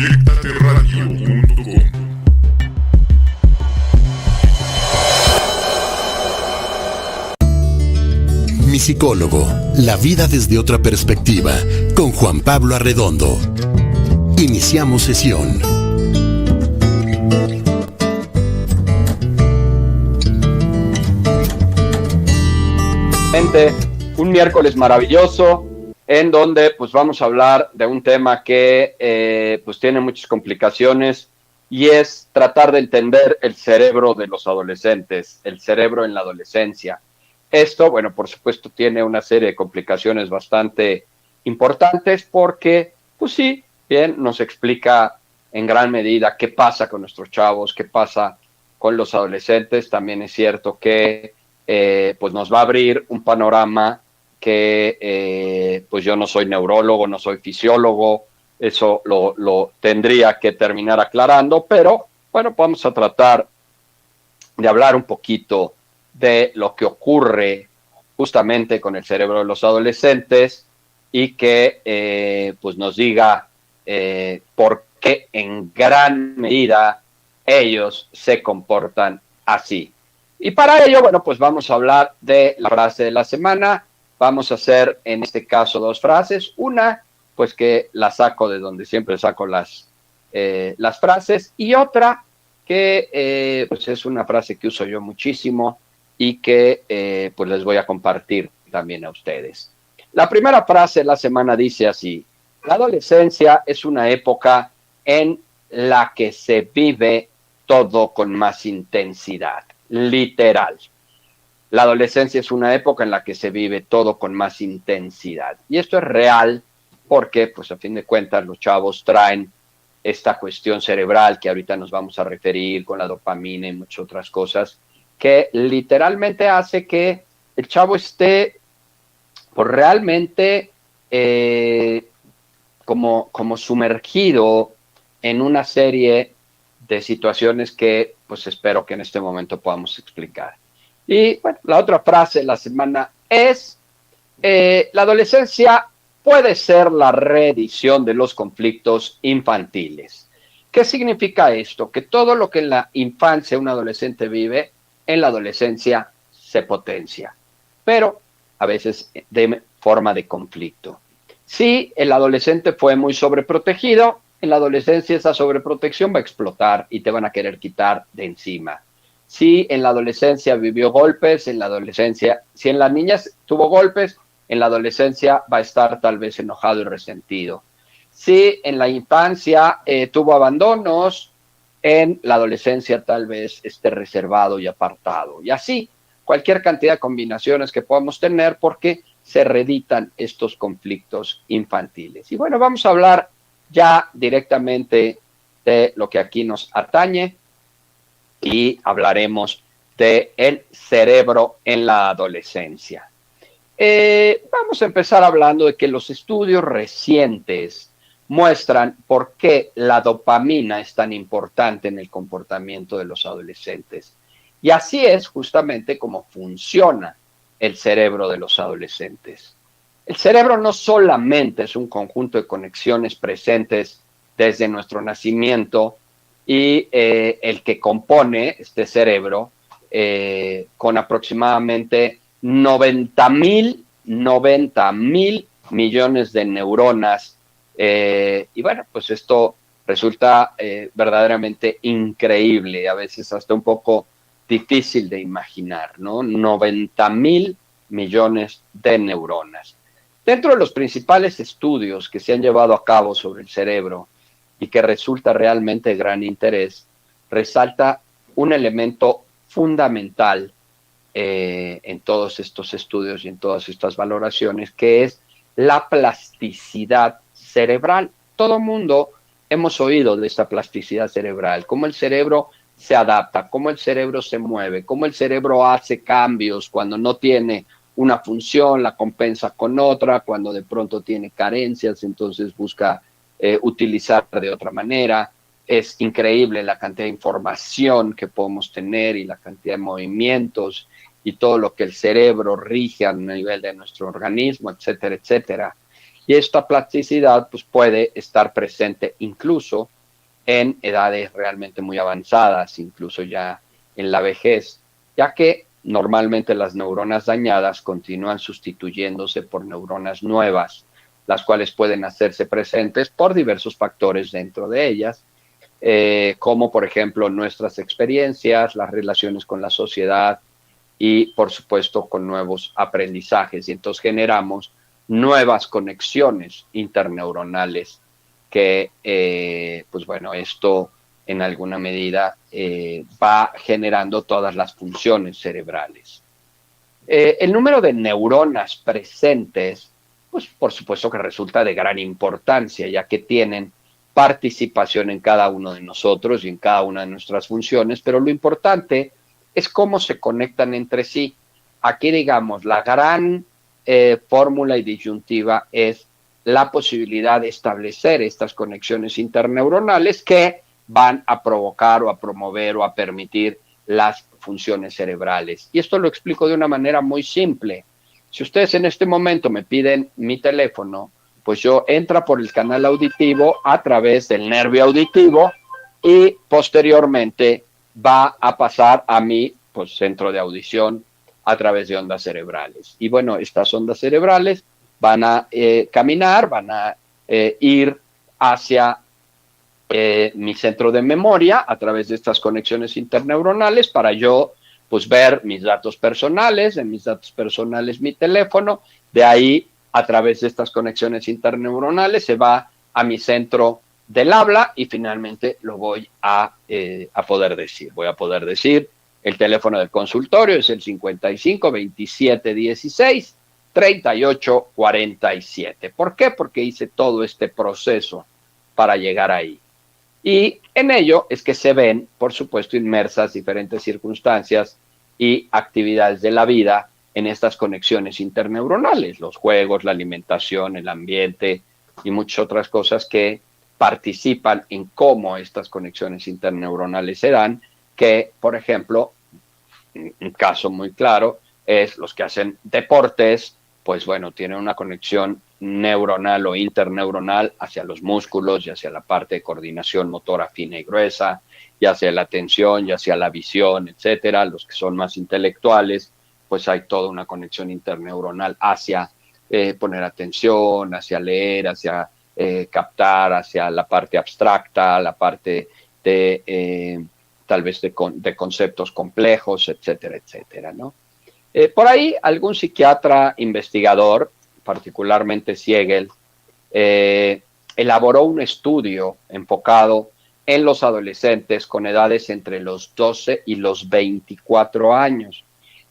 Conéctateradio.com. Mi psicólogo, la vida desde otra perspectiva, con Juan Pablo Arredondo. Iniciamos sesión. Un miércoles maravilloso en donde pues vamos a hablar de un tema que pues tiene muchas complicaciones y es tratar de entender el cerebro de los adolescentes, el cerebro en la adolescencia. Esto, bueno, por supuesto tiene una serie de complicaciones bastante importantes porque, pues sí, bien, nos explica en gran medida qué pasa con nuestros chavos, qué pasa con los adolescentes. También es cierto que pues nos va a abrir un panorama que pues yo no soy neurólogo, no soy fisiólogo, eso lo tendría que terminar aclarando, pero bueno, vamos a tratar de hablar un poquito de lo que ocurre justamente con el cerebro de los adolescentes y que pues nos diga por qué en gran medida ellos se comportan así. Y para ello, bueno, pues vamos a hablar de la frase de la semana. Vamos a hacer en este caso dos frases. Una, pues que la saco de donde siempre saco las frases, y otra que pues es una frase que uso yo muchísimo y que pues les voy a compartir también a ustedes. La primera frase de la semana dice así: la adolescencia es una época en la que se vive todo con más intensidad. Literal. La adolescencia es una época en la que se vive todo con más intensidad. Y esto es real porque, pues a fin de cuentas, los chavos traen esta cuestión cerebral que ahorita nos vamos a referir con la dopamina y muchas otras cosas, que literalmente hace que el chavo esté pues realmente como sumergido en una serie de situaciones que pues espero que en este momento podamos explicar. Y bueno, la otra frase de la semana es la adolescencia puede ser la reedición de los conflictos infantiles. ¿Qué significa esto? Que todo lo que en la infancia un adolescente vive, en la adolescencia se potencia, pero a veces de forma de conflicto. Si el adolescente fue muy sobreprotegido, en la adolescencia esa sobreprotección va a explotar y te van a querer quitar de encima. Si en la adolescencia vivió golpes, en la adolescencia, si en la niña tuvo golpes, en la adolescencia va a estar tal vez enojado y resentido. Si en la infancia tuvo abandonos, en la adolescencia tal vez esté reservado y apartado. Y así, cualquier cantidad de combinaciones que podamos tener porque se reeditan estos conflictos infantiles. Y bueno, vamos a hablar ya directamente de lo que aquí nos atañe y hablaremos del cerebro en la adolescencia. Vamos a empezar hablando de que los estudios recientes muestran por qué la dopamina es tan importante en el comportamiento de los adolescentes. Y así es justamente como funciona el cerebro de los adolescentes. El cerebro no solamente es un conjunto de conexiones presentes desde nuestro nacimiento y el que compone este cerebro con aproximadamente 90 mil millones de neuronas. Y bueno, pues esto resulta verdaderamente increíble, a veces hasta un poco difícil de imaginar, ¿no? 90 mil millones de neuronas. Dentro de los principales estudios que se han llevado a cabo sobre el cerebro y que resulta realmente de gran interés, resalta un elemento fundamental en todos estos estudios y en todas estas valoraciones, que es la plasticidad cerebral. Todo mundo hemos oído de esta plasticidad cerebral, cómo el cerebro se adapta, cómo el cerebro se mueve, cómo el cerebro hace cambios cuando no tiene una función, la compensa con otra, cuando de pronto tiene carencias, entonces busca utilizar de otra manera. Es increíble la cantidad de información que podemos tener y la cantidad de movimientos y todo lo que el cerebro rige a nivel de nuestro organismo, etcétera, etcétera. Y esta plasticidad pues, puede estar presente incluso en edades realmente muy avanzadas, incluso ya en la vejez, ya que normalmente las neuronas dañadas continúan sustituyéndose por neuronas nuevas, las cuales pueden hacerse presentes por diversos factores dentro de ellas, como por ejemplo nuestras experiencias, las relaciones con la sociedad y por supuesto con nuevos aprendizajes. Y entonces generamos nuevas conexiones interneuronales que, pues bueno, esto en alguna medida va generando todas las funciones cerebrales. El número de neuronas presentes, pues por supuesto que resulta de gran importancia, ya que tienen participación en cada uno de nosotros y en cada una de nuestras funciones, pero lo importante es cómo se conectan entre sí. Aquí, digamos, la gran fórmula y disyuntiva es la posibilidad de establecer estas conexiones interneuronales que van a provocar o a promover o a permitir las funciones cerebrales. Y esto lo explico de una manera muy simple. Si ustedes en este momento me piden mi teléfono, pues yo entro por el canal auditivo a través del nervio auditivo y posteriormente va a pasar a mi pues, centro de audición a través de ondas cerebrales. Y bueno, estas ondas cerebrales van a caminar, van a ir hacia mi centro de memoria a través de estas conexiones interneuronales para yo pues ver mis datos personales, en mis datos personales mi teléfono, de ahí a través de estas conexiones interneuronales se va a mi centro del habla y finalmente lo voy a poder decir. Voy a poder decir el teléfono del consultorio es el 55 27 16 38 47. ¿Por qué? Porque hice todo este proceso para llegar ahí. Y en ello es que se ven, por supuesto, inmersas diferentes circunstancias y actividades de la vida en estas conexiones interneuronales, los juegos, la alimentación, el ambiente y muchas otras cosas que participan en cómo estas conexiones interneuronales se dan, que, por ejemplo, un caso muy claro es los que hacen deportes, pues bueno, tienen una conexión neuronal o interneuronal hacia los músculos y hacia la parte de coordinación motora fina y gruesa, ya hacia la atención, ya hacia la visión, etcétera. Los que son más intelectuales, pues hay toda una conexión interneuronal hacia poner atención, hacia leer, hacia captar, hacia la parte abstracta, la parte de tal vez de conceptos complejos, etcétera, etcétera, ¿no? Por ahí algún psiquiatra investigador, particularmente Siegel, elaboró un estudio enfocado en los adolescentes con edades entre los 12 y los 24 años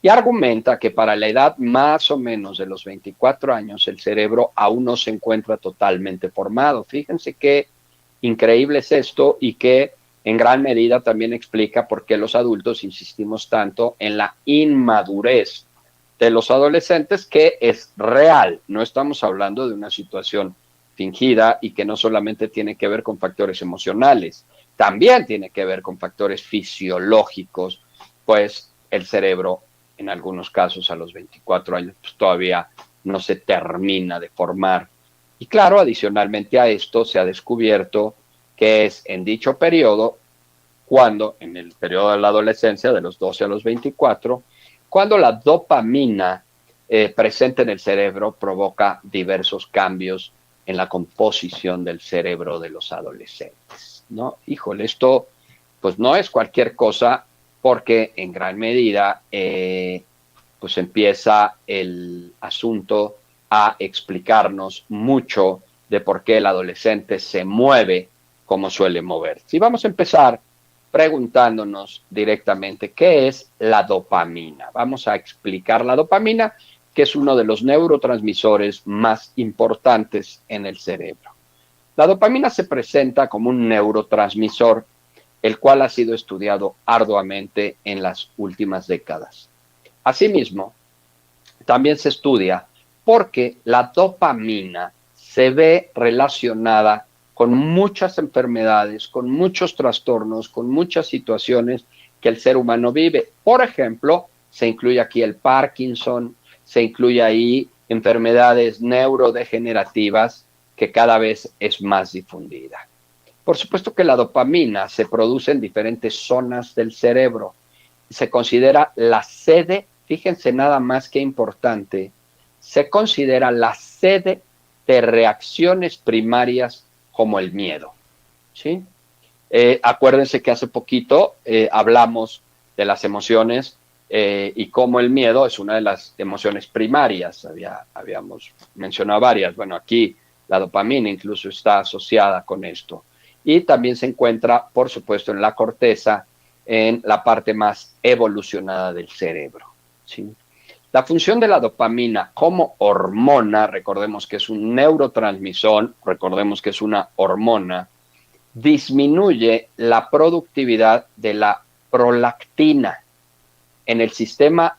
y argumenta que para la edad más o menos de los 24 años el cerebro aún no se encuentra totalmente formado. Fíjense qué increíble es esto y que en gran medida también explica por qué los adultos insistimos tanto en la inmadurez de los adolescentes, que es real. No estamos hablando de una situación fingida y que no solamente tiene que ver con factores emocionales, también tiene que ver con factores fisiológicos, pues el cerebro, en algunos casos a los 24 años, pues todavía no se termina de formar. Y claro, adicionalmente a esto se ha descubierto que es en dicho periodo, cuando en el periodo de la adolescencia, de los 12 a los 24, cuando la dopamina presente en el cerebro provoca diversos cambios en la composición del cerebro de los adolescentes, ¿no? Híjole, esto pues no es cualquier cosa porque en gran medida pues empieza el asunto a explicarnos mucho de por qué el adolescente se mueve como suele moverse. Y vamos a empezar preguntándonos directamente qué es la dopamina. Vamos a explicar la dopamina, que es uno de los neurotransmisores más importantes en el cerebro. La dopamina se presenta como un neurotransmisor, el cual ha sido estudiado arduamente en las últimas décadas. Asimismo, también se estudia porque la dopamina se ve relacionada con muchas enfermedades, con muchos trastornos, con muchas situaciones que el ser humano vive. Por ejemplo, se incluye aquí el Parkinson, se incluye ahí enfermedades neurodegenerativas que cada vez es más difundida. Por supuesto que la dopamina se produce en diferentes zonas del cerebro. Se considera la sede, fíjense nada más que importante, se considera la sede de reacciones primarias como el miedo, ¿sí? Acuérdense que hace poquito hablamos de las emociones y cómo el miedo es una de las emociones primarias. Habíamos mencionado varias. Bueno, aquí la dopamina incluso está asociada con esto. Y también se encuentra, por supuesto, en la corteza, en la parte más evolucionada del cerebro, ¿sí? La función de la dopamina como hormona, recordemos que es un neurotransmisor, recordemos que es una hormona, disminuye la productividad de la prolactina. En el sistema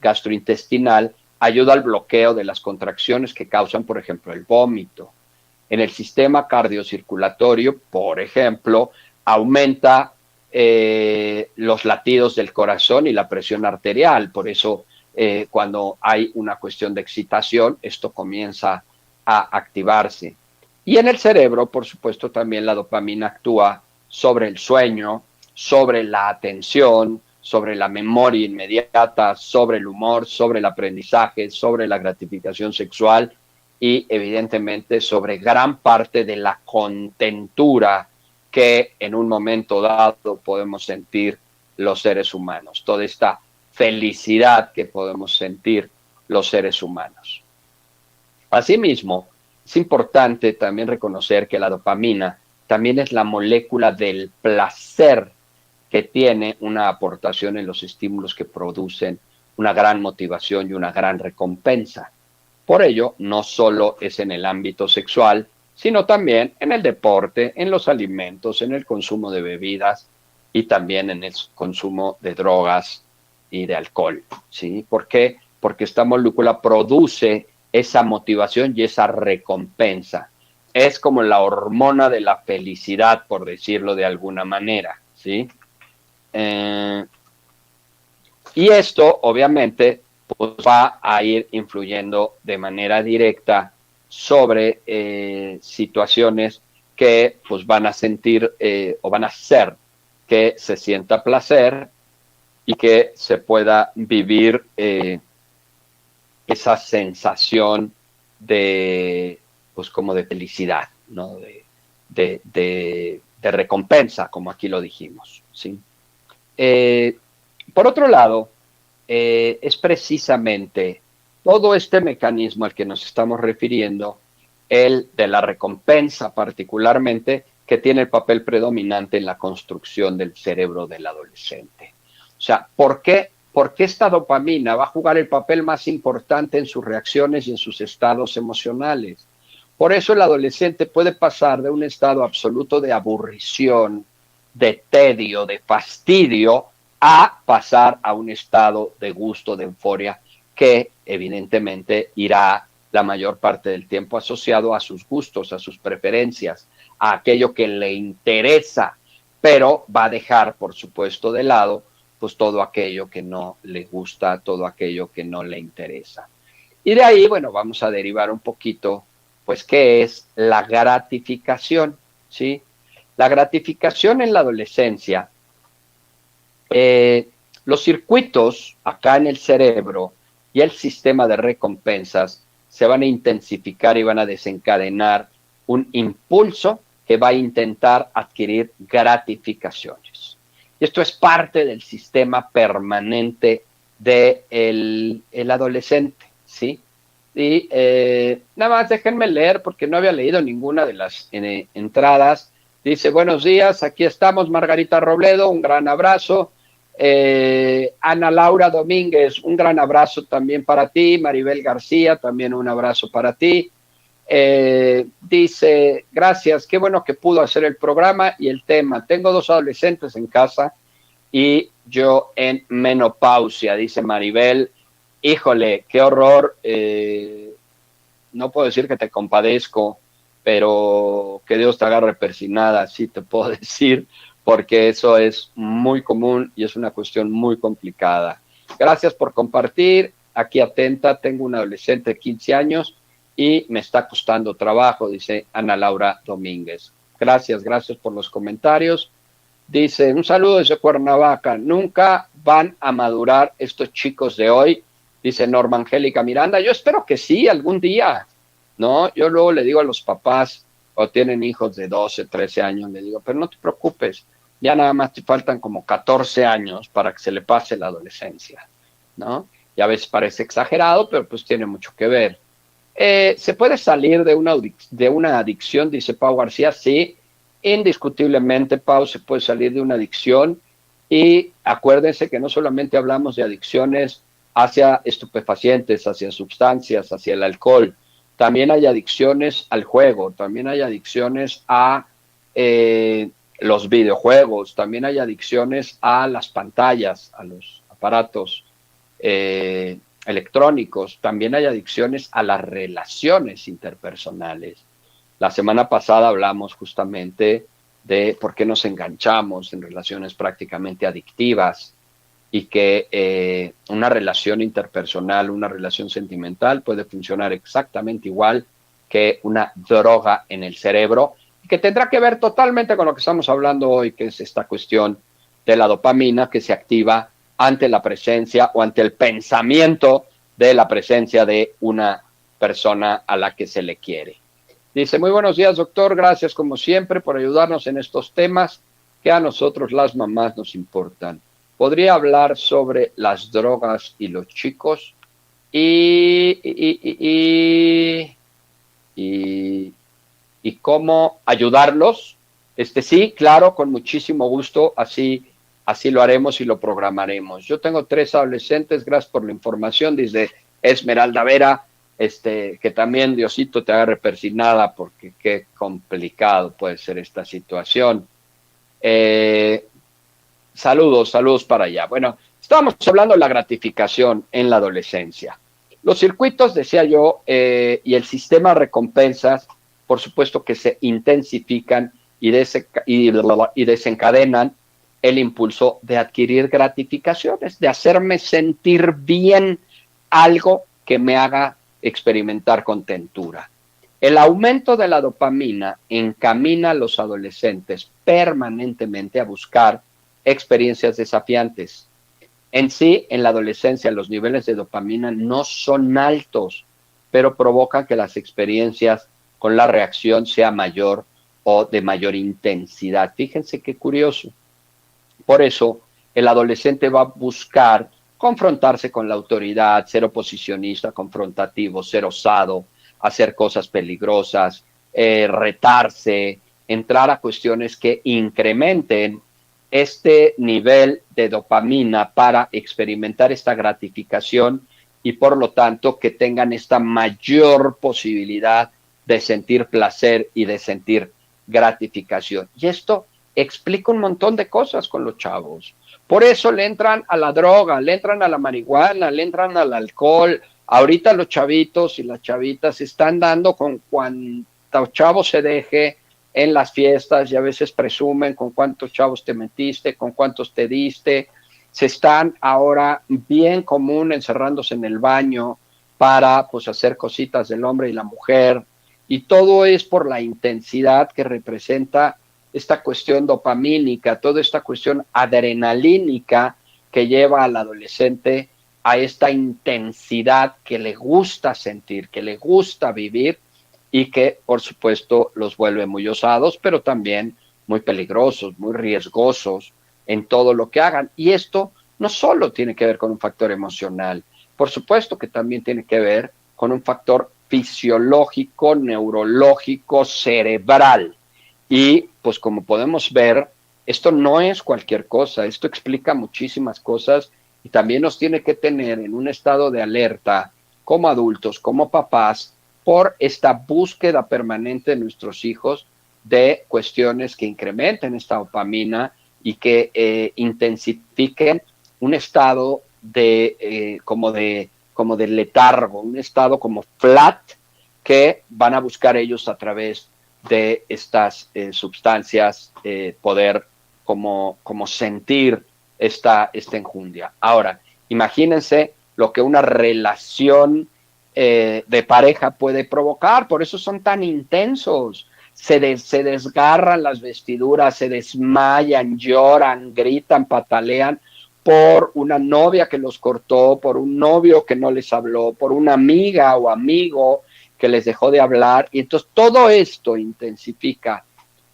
gastrointestinal ayuda al bloqueo de las contracciones que causan, por ejemplo, el vómito. En el sistema cardiocirculatorio, por ejemplo, aumenta los latidos del corazón y la presión arterial. Por eso, cuando hay una cuestión de excitación, esto comienza a activarse. Y en el cerebro, por supuesto, también la dopamina actúa sobre el sueño, sobre la atención, sobre la memoria inmediata, sobre el humor, sobre el aprendizaje, sobre la gratificación sexual y evidentemente sobre gran parte de la contentura que en un momento dado podemos sentir los seres humanos, toda esta felicidad que podemos sentir los seres humanos. Asimismo, es importante también reconocer que la dopamina también es la molécula del placer que tiene una aportación en los estímulos que producen una gran motivación y una gran recompensa. Por ello, no solo es en el ámbito sexual, sino también en el deporte, en los alimentos, en el consumo de bebidas y también en el consumo de drogas y de alcohol, ¿sí? ¿Por qué? Porque esta molécula produce esa motivación y esa recompensa. Es como la hormona de la felicidad, por decirlo de alguna manera, ¿sí? Y esto, obviamente, pues va a ir influyendo de manera directa sobre situaciones que pues van a sentir o van a hacer que se sienta placer y que se pueda vivir esa sensación de, pues como de felicidad, ¿no? De recompensa, como aquí lo dijimos, ¿sí? Por otro lado, es precisamente todo este mecanismo al que nos estamos refiriendo, el de la recompensa particularmente, que tiene el papel predominante en la construcción del cerebro del adolescente. O sea, ¿por qué esta dopamina va a jugar el papel más importante en sus reacciones y en sus estados emocionales? Por eso el adolescente puede pasar de un estado absoluto de aburrición, de tedio, de fastidio, a pasar a un estado de gusto, de euforia, que evidentemente irá la mayor parte del tiempo asociado a sus gustos, a sus preferencias, a aquello que le interesa, pero va a dejar, por supuesto, de lado pues todo aquello que no le gusta, todo aquello que no le interesa. Y de ahí, bueno, vamos a derivar un poquito, pues, ¿qué es la gratificación? ¿Sí? La gratificación en la adolescencia, los circuitos acá en el cerebro y el sistema de recompensas se van a intensificar y van a desencadenar un impulso que va a intentar adquirir gratificaciones. Y esto es parte del sistema permanente del adolescente, ¿sí? Y nada más déjenme leer porque no había leído ninguna de las entradas. Dice, buenos días, aquí estamos, Margarita Robledo, un gran abrazo. Ana Laura Domínguez, un gran abrazo también para ti. Maribel García, también un abrazo para ti. Dice, gracias, qué bueno que pudo hacer el programa y el tema. Tengo 2 adolescentes en casa y yo en menopausia, dice Maribel. Híjole, qué horror. No puedo decir que te compadezco, pero que Dios te agarre persinada, sí te puedo decir, porque eso es muy común y es una cuestión muy complicada. Gracias por compartir. aquí atenta, tengo un adolescente de 15 años y me está costando trabajo, dice Ana Laura Domínguez. Gracias por los comentarios. Dice, un saludo desde Cuernavaca, nunca van a madurar estos chicos de hoy, dice Norma Angélica Miranda. Yo espero que sí, algún día, ¿no? Yo luego le digo a los papás, o tienen hijos de 12, 13 años, le digo, pero no te preocupes, ya nada más te faltan como 14 años para que se le pase la adolescencia, ¿no? Y a veces parece exagerado, pero pues tiene mucho que ver. ¿Se puede salir de una adicción, dice Pau García? Sí, indiscutiblemente, Pau, se puede salir de una adicción. Y acuérdense que no solamente hablamos de adicciones hacia estupefacientes, hacia sustancias, hacia el alcohol. También hay adicciones al juego, también hay adicciones a los videojuegos, también hay adicciones a las pantallas, a los aparatos electrónicos, también hay adicciones a las relaciones interpersonales. La semana pasada hablamos justamente de por qué nos enganchamos en relaciones prácticamente adictivas y que una relación interpersonal, una relación sentimental puede funcionar exactamente igual que una droga en el cerebro, y que tendrá que ver totalmente con lo que estamos hablando hoy, que es esta cuestión de la dopamina que se activa ante la presencia o ante el pensamiento de la presencia de una persona a la que se le quiere. Dice, muy buenos días, doctor, gracias como siempre por ayudarnos en estos temas que a nosotros las mamás nos importan. ¿Podría hablar sobre las drogas y los chicos? Y cómo ayudarlos. Sí, claro, con muchísimo gusto, así lo haremos y lo programaremos. Yo tengo 3 adolescentes, gracias por la información, dice Esmeralda Vera, que también Diosito te agarre persinada, porque qué complicado puede ser esta situación. Saludos para allá. Bueno, estábamos hablando de la gratificación en la adolescencia. Los circuitos, decía yo, y el sistema de recompensas, por supuesto que se intensifican y desencadenan el impulso de adquirir gratificaciones, de hacerme sentir bien, algo que me haga experimentar contentura. El aumento de la dopamina encamina a los adolescentes permanentemente a buscar experiencias desafiantes. En sí, en la adolescencia, los niveles de dopamina no son altos, pero provocan que las experiencias con la reacción sea mayor o de mayor intensidad. Fíjense qué curioso. Por eso, el adolescente va a buscar confrontarse con la autoridad, ser oposicionista, confrontativo, ser osado, hacer cosas peligrosas, retarse, entrar a cuestiones que incrementen este nivel de dopamina para experimentar esta gratificación y por lo tanto que tengan esta mayor posibilidad de sentir placer y de sentir gratificación. Y esto explica un montón de cosas con los chavos. Por eso le entran a la droga, le entran a la marihuana, le entran al alcohol. Ahorita los chavitos y las chavitas se están dando con cuantos chavos se deje en las fiestas y a veces presumen con cuántos chavos te metiste, con cuántos te diste. Se están ahora bien común encerrándose en el baño para pues hacer cositas del hombre y la mujer. Y todo es por la intensidad que representa esta cuestión dopamínica, toda esta cuestión adrenalínica que lleva al adolescente a esta intensidad que le gusta sentir, que le gusta vivir y que, por supuesto, los vuelve muy osados, pero también muy peligrosos, muy riesgosos en todo lo que hagan. Y esto no solo tiene que ver con un factor emocional, por supuesto que también tiene que ver con un factor fisiológico, neurológico, cerebral. Y pues como podemos ver, esto no es cualquier cosa, esto explica muchísimas cosas y también nos tiene que tener en un estado de alerta como adultos, como papás, por esta búsqueda permanente de nuestros hijos de cuestiones que incrementen esta dopamina y que intensifiquen un estado como de letargo, un estado como flat que van a buscar ellos a través de estas sustancias, poder como sentir esta enjundia. Ahora, imagínense lo que una relación de pareja puede provocar. Por eso son tan intensos. Se desgarran las vestiduras, se desmayan, lloran, gritan, patalean por una novia que los cortó, por un novio que no les habló, por una amiga o amigo que les dejó de hablar. Y entonces todo esto intensifica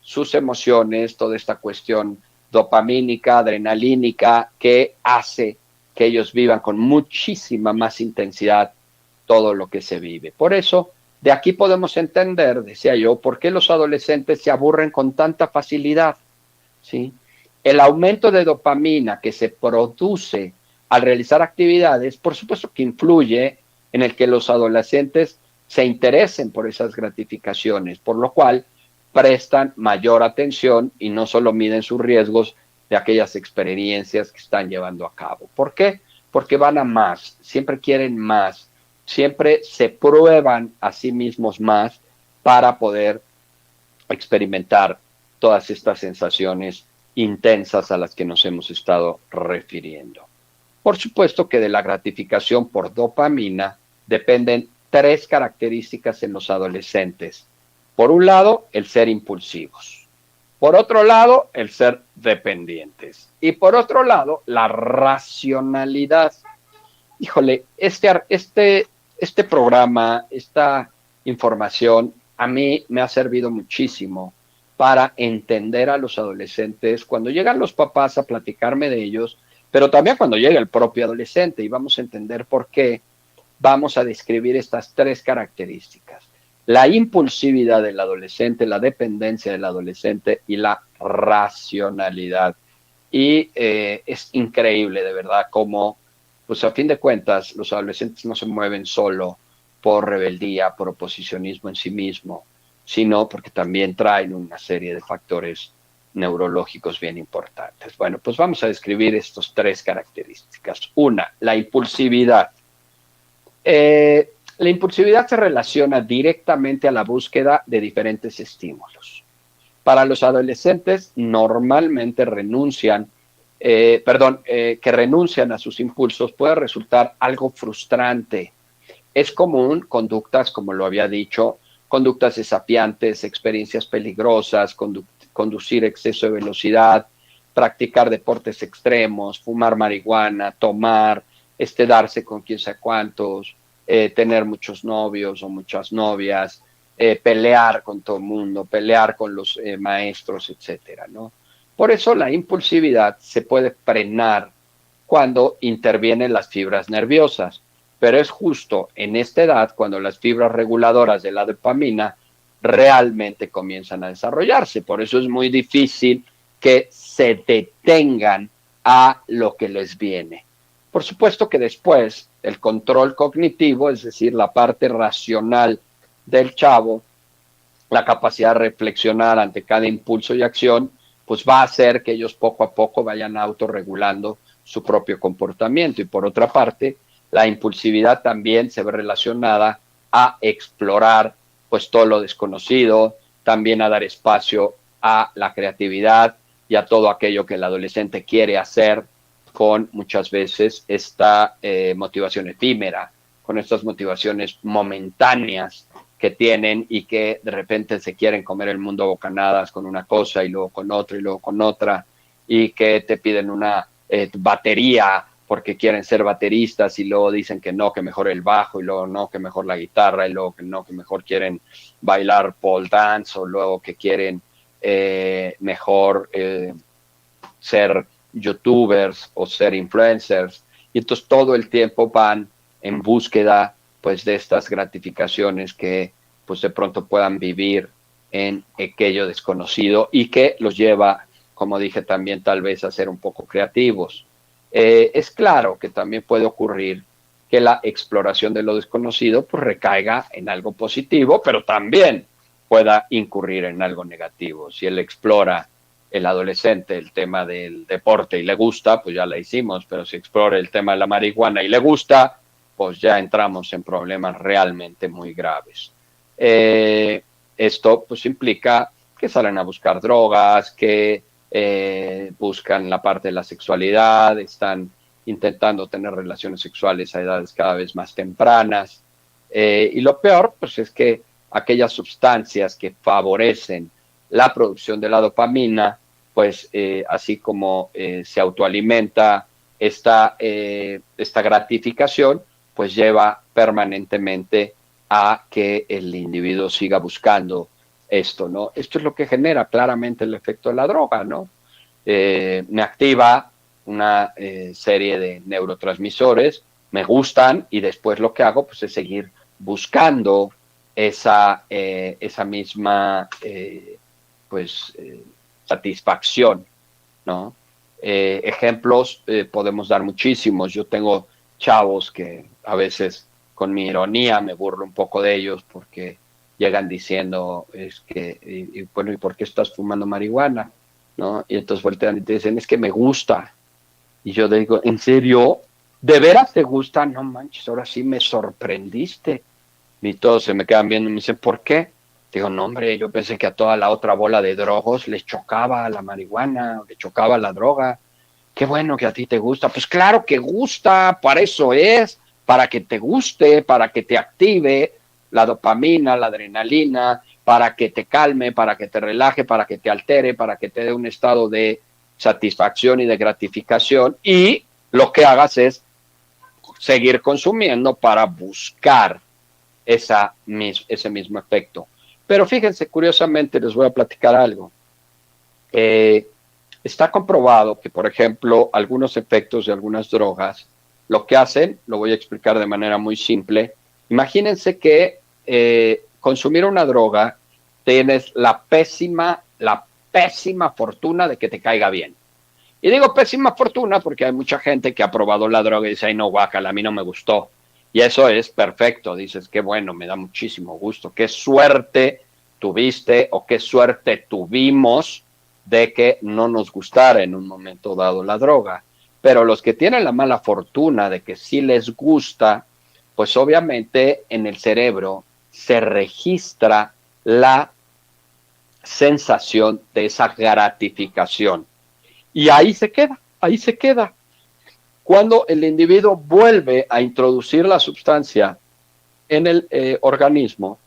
sus emociones, toda esta cuestión dopamínica, adrenalínica, que hace que ellos vivan con muchísima más intensidad todo lo que se vive. Por eso, de aquí podemos entender, decía yo, por qué los adolescentes se aburren con tanta facilidad, ¿sí? El aumento de dopamina que se produce al realizar actividades, por supuesto que influye en el que los adolescentes se interesen por esas gratificaciones, por lo cual prestan mayor atención y no solo miden sus riesgos de aquellas experiencias que están llevando a cabo. ¿Por qué? Porque van a más, siempre quieren más, siempre se prueban a sí mismos más para poder experimentar todas estas sensaciones intensas a las que nos hemos estado refiriendo. Por supuesto que de la gratificación por dopamina dependen 3 características en los adolescentes. Por un lado, el ser impulsivos. Por otro lado, el ser dependientes. Y por otro lado, la racionalidad. Híjole, este programa, esta información, a mí me ha servido muchísimo para entender a los adolescentes cuando llegan los papás a platicarme de ellos, pero también cuando llega el propio adolescente, y vamos a entender por qué. Vamos a describir estas 3 características: la impulsividad del adolescente, la dependencia del adolescente y la racionalidad. Y es increíble, de verdad, cómo, pues a fin de cuentas, los adolescentes no se mueven solo por rebeldía, por oposicionismo en sí mismo, sino porque también traen una serie de factores neurológicos bien importantes. Bueno, pues vamos a describir estas 3 características. Una, la impulsividad. La impulsividad se relaciona directamente a la búsqueda de diferentes estímulos. Para los adolescentes normalmente que renuncian a sus impulsos puede resultar algo frustrante. Es común conductas, como lo había dicho, conductas desafiantes, experiencias peligrosas, conducir exceso de velocidad, practicar deportes extremos, fumar marihuana, tomar, darse con quién sabe cuántos, tener muchos novios o muchas novias, pelear con todo el mundo, pelear con los maestros, etcétera, ¿no? Por eso la impulsividad se puede frenar cuando intervienen las fibras nerviosas, pero es justo en esta edad cuando las fibras reguladoras de la dopamina realmente comienzan a desarrollarse. Por eso es muy difícil que se detengan a lo que les viene. Por supuesto que después el control cognitivo, es decir, la parte racional del chavo, la capacidad de reflexionar ante cada impulso y acción, pues va a hacer que ellos poco a poco vayan autorregulando su propio comportamiento. Y por otra parte, la impulsividad también se ve relacionada a explorar pues todo lo desconocido, también a dar espacio a la creatividad y a todo aquello que el adolescente quiere hacer, con muchas veces esta motivación efímera, con estas motivaciones momentáneas que tienen y que de repente se quieren comer el mundo a bocanadas con una cosa y luego con otra y luego con otra, y que te piden una batería porque quieren ser bateristas y luego dicen que no, que mejor el bajo, y luego no, que mejor la guitarra, y luego que no, que mejor quieren bailar pole dance, o luego que quieren mejor ser youtubers o ser influencers. Y entonces todo el tiempo van en búsqueda pues de estas gratificaciones que pues de pronto puedan vivir en aquello desconocido y que los lleva, como dije también, tal vez a ser un poco creativos. Es claro que también puede ocurrir que la exploración de lo desconocido pues recaiga en algo positivo, pero también pueda incurrir en algo negativo. Si él explora, el adolescente, el tema del deporte y le gusta, pues ya la hicimos, pero si explora el tema de la marihuana y le gusta, pues ya entramos en problemas realmente muy graves. Esto pues implica que salen a buscar drogas, que buscan la parte de la sexualidad, están intentando tener relaciones sexuales a edades cada vez más tempranas. Y lo peor, pues es que aquellas sustancias que favorecen la producción de la dopamina, pues así como se autoalimenta esta gratificación, pues lleva permanentemente a que el individuo siga buscando esto, ¿no? Esto es lo que genera claramente el efecto de la droga, ¿no? Me activa una serie de neurotransmisores, me gustan y después lo que hago pues es seguir buscando esa misma satisfacción, ¿no? Ejemplos podemos dar muchísimos. Yo tengo chavos que a veces con mi ironía me burlo un poco de ellos porque llegan diciendo, es que, bueno, ¿y por qué estás fumando marihuana? ¿No? Y entonces voltean y te dicen, es que me gusta. Y yo digo, ¿en serio? ¿De veras te gusta? No manches, ahora sí me sorprendiste. Y todos se me quedan viendo y me dicen, ¿por qué? Digo, no, hombre, yo pensé que a toda la otra bola de drogos les chocaba la marihuana, les chocaba la droga. Qué bueno que a ti te gusta. Pues claro que gusta, para eso es, para que te guste, para que te active la dopamina, la adrenalina, para que te calme, para que te relaje, para que te altere, para que te dé un estado de satisfacción y de gratificación. Y lo que hagas es seguir consumiendo para buscar ese mismo efecto. Pero fíjense, curiosamente les voy a platicar algo. Está comprobado que, por ejemplo, algunos efectos de algunas drogas, lo que hacen, lo voy a explicar de manera muy simple. Imagínense que consumir una droga tienes la pésima fortuna de que te caiga bien. Y digo pésima fortuna porque hay mucha gente que ha probado la droga y dice, ay no, guácala, a mí no me gustó. Y eso es perfecto, dices, qué bueno, me da muchísimo gusto, qué suerte tuviste o qué suerte tuvimos de que no nos gustara en un momento dado la droga. Pero los que tienen la mala fortuna de que sí les gusta, pues obviamente en el cerebro se registra la sensación de esa gratificación. Y ahí se queda, ahí se queda. Cuando el individuo vuelve a introducir la sustancia en el organismo,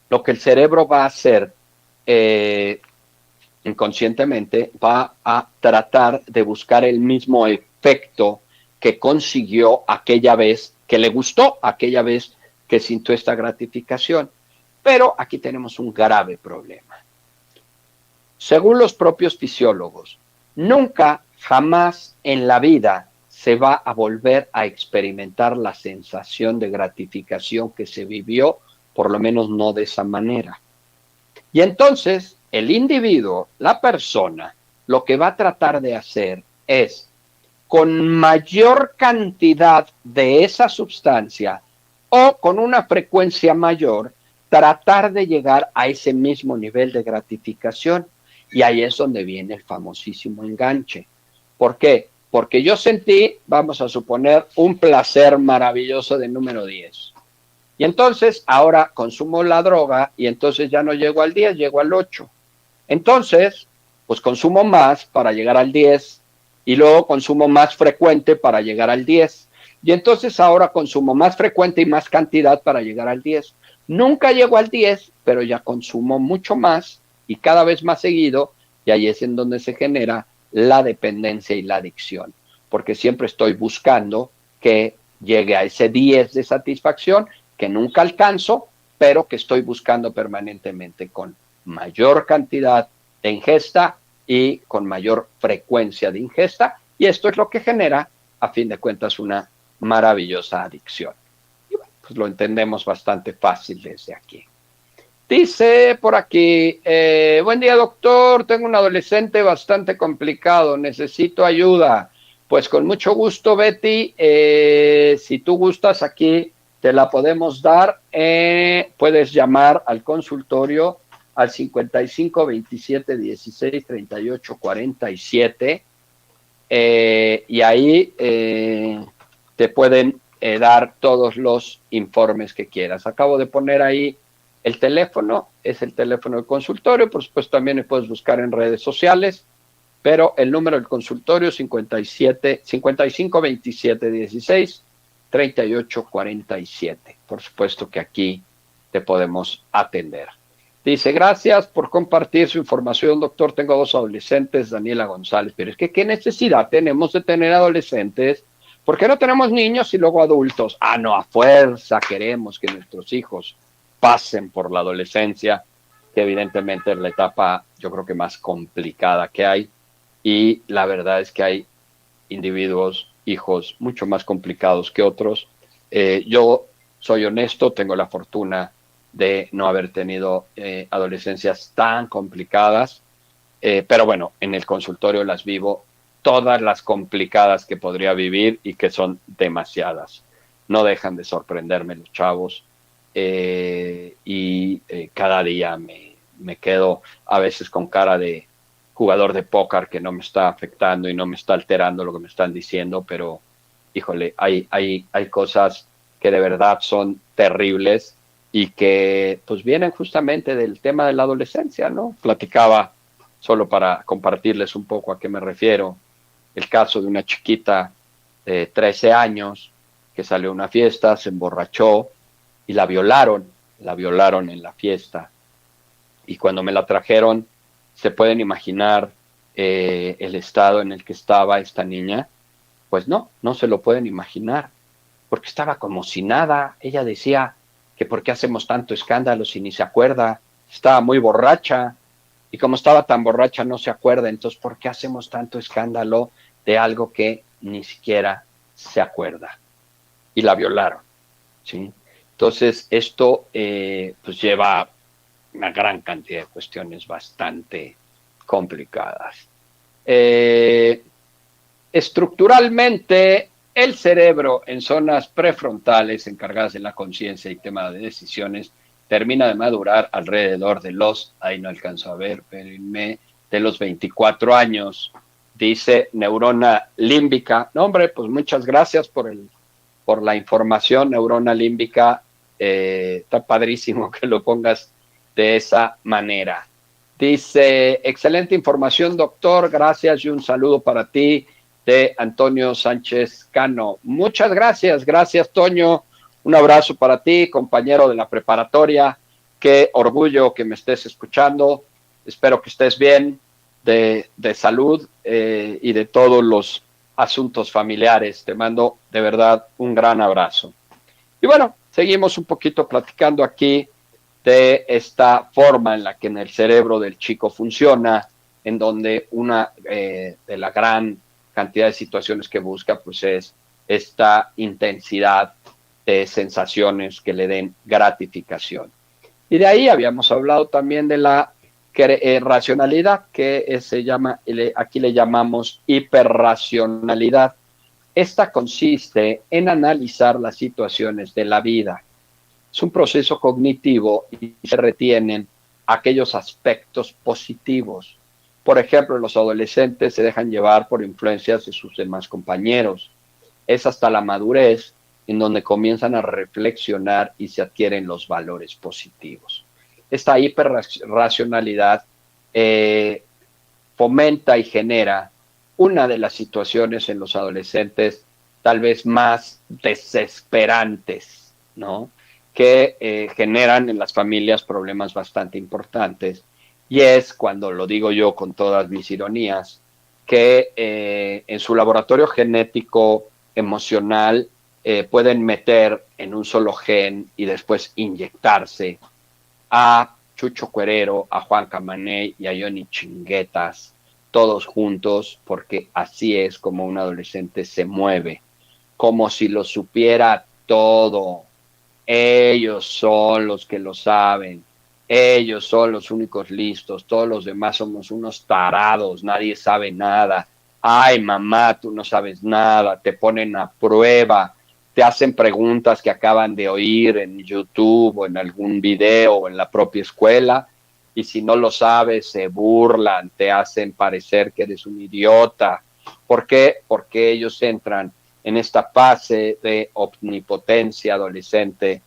lo que el cerebro va a hacer inconscientemente va a tratar de buscar el mismo efecto que consiguió aquella vez que le gustó, aquella vez que sintió esta gratificación. Pero aquí tenemos un grave problema. Según los propios fisiólogos, nunca, jamás en la vida se va a volver a experimentar la sensación de gratificación que se vivió, por lo menos no de esa manera. Y entonces el individuo, la persona, lo que va a tratar de hacer es, con mayor cantidad de esa sustancia o con una frecuencia mayor, tratar de llegar a ese mismo nivel de gratificación. Y ahí es donde viene el famosísimo enganche. ¿Por qué? Porque yo sentí, vamos a suponer, un placer maravilloso de número 10. Y entonces ahora consumo la droga y entonces ya no llego al 10, llego al 8. Entonces, pues consumo más para llegar al 10 y luego consumo más frecuente para llegar al 10. Y entonces ahora consumo más frecuente y más cantidad para llegar al 10. Nunca llego al 10, pero ya consumo mucho más y cada vez más seguido, y ahí es en donde se genera la dependencia y la adicción, porque siempre estoy buscando que llegue a ese 10 de satisfacción que nunca alcanzo, pero que estoy buscando permanentemente con mayor cantidad de ingesta y con mayor frecuencia de ingesta, y esto es lo que genera, a fin de cuentas, una maravillosa adicción. Y bueno, pues lo entendemos bastante fácil desde aquí. Dice por aquí, buen día doctor, tengo un adolescente bastante complicado, necesito ayuda. Pues con mucho gusto, Betty, si tú gustas aquí, te la podemos dar. Puedes llamar al consultorio al 55 27 16 38 47 y ahí te pueden dar todos los informes que quieras. Acabo de poner ahí el teléfono, es el teléfono del consultorio, por supuesto también me puedes buscar en redes sociales pero el número del consultorio es 55 27 16 38 47. Por supuesto que aquí te podemos atender. Dice, gracias por compartir su información, doctor. Tengo 2 adolescentes, Daniela González. Pero es que, ¿qué necesidad tenemos de tener adolescentes? ¿Por qué no tenemos niños y luego adultos? Ah, no, a fuerza queremos que nuestros hijos pasen por la adolescencia, que evidentemente es la etapa, yo creo que más complicada que hay. Y la verdad es que hay individuos, hijos, mucho más complicados que otros. Yo soy honesto, tengo la fortuna de no haber tenido adolescencias tan complicadas, pero bueno, en el consultorio las vivo todas las complicadas que podría vivir y que son demasiadas. No dejan de sorprenderme los chavos y cada día me quedo a veces con cara de jugador de póker que no me está afectando y no me está alterando lo que me están diciendo, pero híjole, hay cosas que de verdad son terribles y que pues vienen justamente del tema de la adolescencia, ¿no? Platicaba, solo para compartirles un poco a qué me refiero, el caso de una chiquita de 13 años que salió a una fiesta, se emborrachó y la violaron en la fiesta. Y cuando me la trajeron, ¿se pueden imaginar el estado en el que estaba esta niña? Pues no se lo pueden imaginar, porque estaba como si nada. Ella decía que por qué hacemos tanto escándalo si ni se acuerda, estaba muy borracha, y como estaba tan borracha no se acuerda, entonces ¿por qué hacemos tanto escándalo de algo que ni siquiera se acuerda? Y la violaron, ¿sí? Entonces esto pues lleva una gran cantidad de cuestiones bastante complicadas. Estructuralmente, el cerebro en zonas prefrontales encargadas de la conciencia y tema de decisiones termina de madurar alrededor de ahí no alcanzo a ver, espérenme, de los 24 años, dice neurona límbica. No, hombre, pues muchas gracias por la información, neurona límbica. Está padrísimo que lo pongas de esa manera. Dice, excelente información, doctor, gracias y un saludo para ti de Antonio Sánchez Cano. Muchas gracias, Toño. Un abrazo para ti, compañero de la preparatoria. Qué orgullo que me estés escuchando. Espero que estés bien de salud y de todos los asuntos familiares. Te mando de verdad un gran abrazo. Y bueno, seguimos un poquito platicando aquí de esta forma en la que en el cerebro del chico funciona, en donde una de la gran cantidad de situaciones que busca, pues es esta intensidad de sensaciones que le den gratificación. Y de ahí habíamos hablado también de la racionalidad, que se llama, aquí le llamamos hiperracionalidad. Esta consiste en analizar las situaciones de la vida. Es un proceso cognitivo y se retienen aquellos aspectos positivos. Por ejemplo, los adolescentes se dejan llevar por influencias de sus demás compañeros. Es hasta la madurez en donde comienzan a reflexionar y se adquieren los valores positivos. Esta hiperracionalidad fomenta y genera una de las situaciones en los adolescentes tal vez más desesperantes, ¿no? Que generan en las familias problemas bastante importantes. Y es cuando, lo digo yo con todas mis ironías, que en su laboratorio genético emocional pueden meter en un solo gen y después inyectarse a Chucho Cuerero, a Juan Camaney y a Johnny Chinguetas, todos juntos, porque así es como un adolescente se mueve, como si lo supiera todo. Ellos son los que lo saben, ellos son los únicos listos, todos los demás somos unos tarados, nadie sabe nada. Ay, mamá, tú no sabes nada, te ponen a prueba, te hacen preguntas que acaban de oír en YouTube o en algún video o en la propia escuela, y si no lo sabes, se burlan, te hacen parecer que eres un idiota. ¿Por qué? Porque ellos entran en esta fase de omnipotencia adolescente,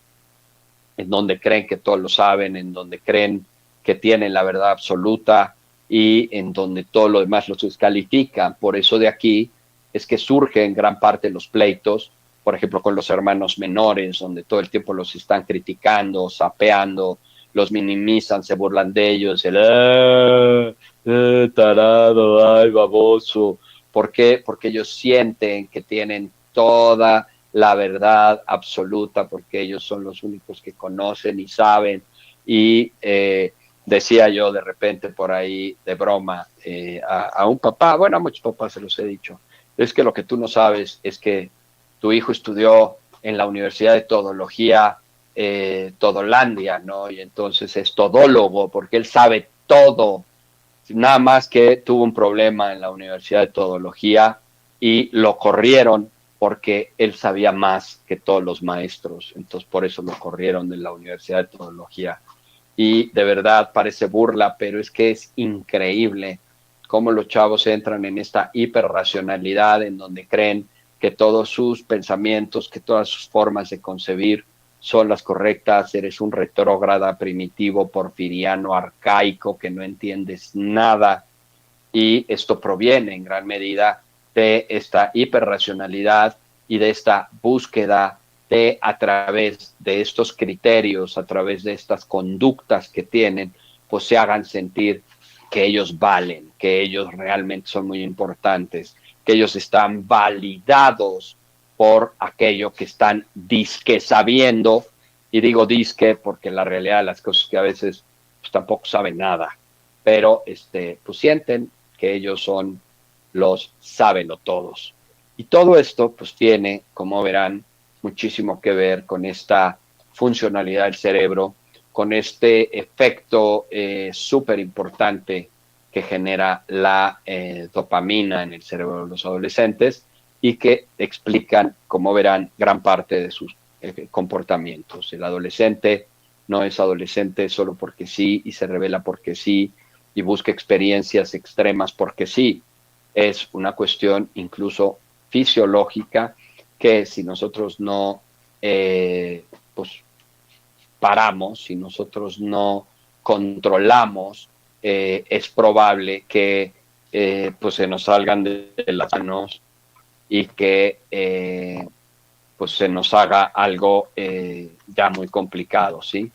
en donde creen que todos lo saben, en donde creen que tienen la verdad absoluta, y en donde todo lo demás los descalifican. Por eso de aquí es que surgen gran parte de los pleitos, por ejemplo, con los hermanos menores, donde todo el tiempo los están criticando, sapeando, los minimizan, se burlan de ellos, tarado, ay, baboso. ¿Por qué? Porque ellos sienten que tienen toda la verdad absoluta, porque ellos son los únicos que conocen y saben. Y decía yo de repente por ahí de broma a un papá, bueno, a muchos papás se los he dicho, es que lo que tú no sabes es que tu hijo estudió en la Universidad de Todología Todolandia, ¿no? Y entonces es todólogo porque él sabe todo, nada más que tuvo un problema en la Universidad de Todología y lo corrieron porque él sabía más que todos los maestros, entonces por eso lo corrieron de la Universidad de Todología. Y de verdad parece burla, pero es que es increíble cómo los chavos entran en esta hiperracionalidad en donde creen que todos sus pensamientos, que todas sus formas de concebir son las correctas. Eres un retrógrada, primitivo, porfiriano, arcaico, que no entiendes nada. Y esto proviene en gran medida de esta hiperracionalidad y de esta búsqueda de, a través de estos criterios, a través de estas conductas que tienen, pues se hagan sentir que ellos valen, que ellos realmente son muy importantes, que ellos están validados por aquello que están disque sabiendo, y digo disque porque la realidad de las cosas es que a veces pues, tampoco saben nada, pero pues sienten que ellos son los sábelo todos. Y todo esto pues tiene, como verán, muchísimo que ver con esta funcionalidad del cerebro, con este efecto súper importante que genera la dopamina en el cerebro de los adolescentes y que explican, como verán, gran parte de sus comportamientos. El adolescente no es adolescente solo porque sí y se revela porque sí y busca experiencias extremas porque sí. Es una cuestión incluso fisiológica que si nosotros no pues paramos, si nosotros no controlamos, es probable que pues se nos salgan de las manos y que pues se nos haga algo ya muy complicado, ¿sí?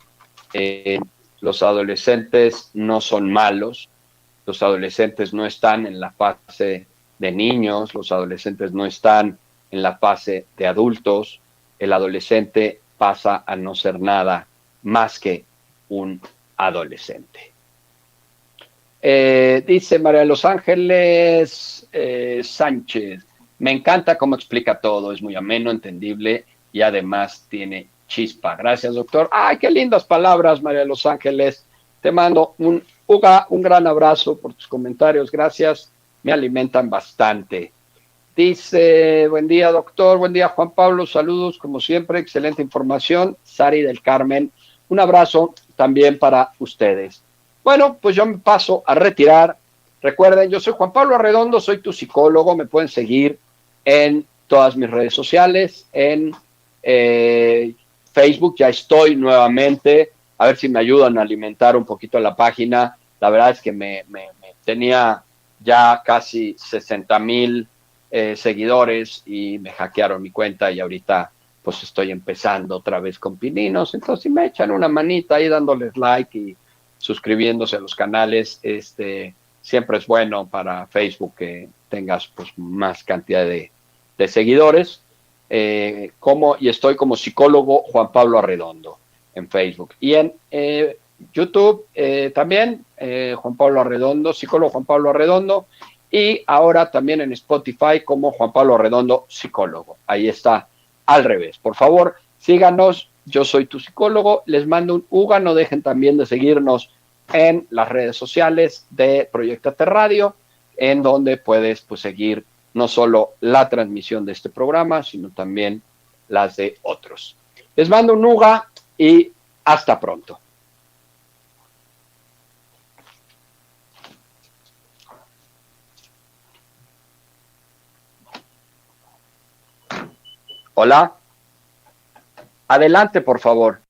Los adolescentes no son malos, los adolescentes no están en la fase de niños, los adolescentes no están en la fase de adultos, el adolescente pasa a no ser nada más que un adolescente. Dice María de los Ángeles Sánchez, me encanta cómo explica todo, es muy ameno, entendible y además tiene chispa. Gracias, doctor. Ay, qué lindas palabras, María de los Ángeles. Te mando un gran abrazo por tus comentarios, gracias, me alimentan bastante. Dice, buen día doctor, buen día Juan Pablo, saludos como siempre, excelente información, Sari del Carmen, un abrazo también para ustedes. Bueno, pues yo me paso a retirar, recuerden, yo soy Juan Pablo Arredondo, soy tu psicólogo, me pueden seguir en todas mis redes sociales, en Facebook, ya estoy nuevamente, a ver si me ayudan a alimentar un poquito la página, la verdad es que me tenía ya casi 60,000 seguidores y me hackearon mi cuenta y ahorita pues estoy empezando otra vez con pininos, entonces si me echan una manita ahí dándoles like y suscribiéndose a los canales, siempre es bueno para Facebook que tengas pues más cantidad de seguidores, y estoy como psicólogo Juan Pablo Arredondo en Facebook y en YouTube también Juan Pablo Arredondo, psicólogo Juan Pablo Arredondo, y ahora también en Spotify como Juan Pablo Arredondo, psicólogo. Ahí está, al revés. Por favor, síganos, yo soy tu psicólogo, les mando un UGA, no dejen también de seguirnos en las redes sociales de Proyectate Radio, en donde puedes pues seguir no solo la transmisión de este programa, sino también las de otros. Les mando un UGA y hasta pronto. Hola. Adelante, por favor.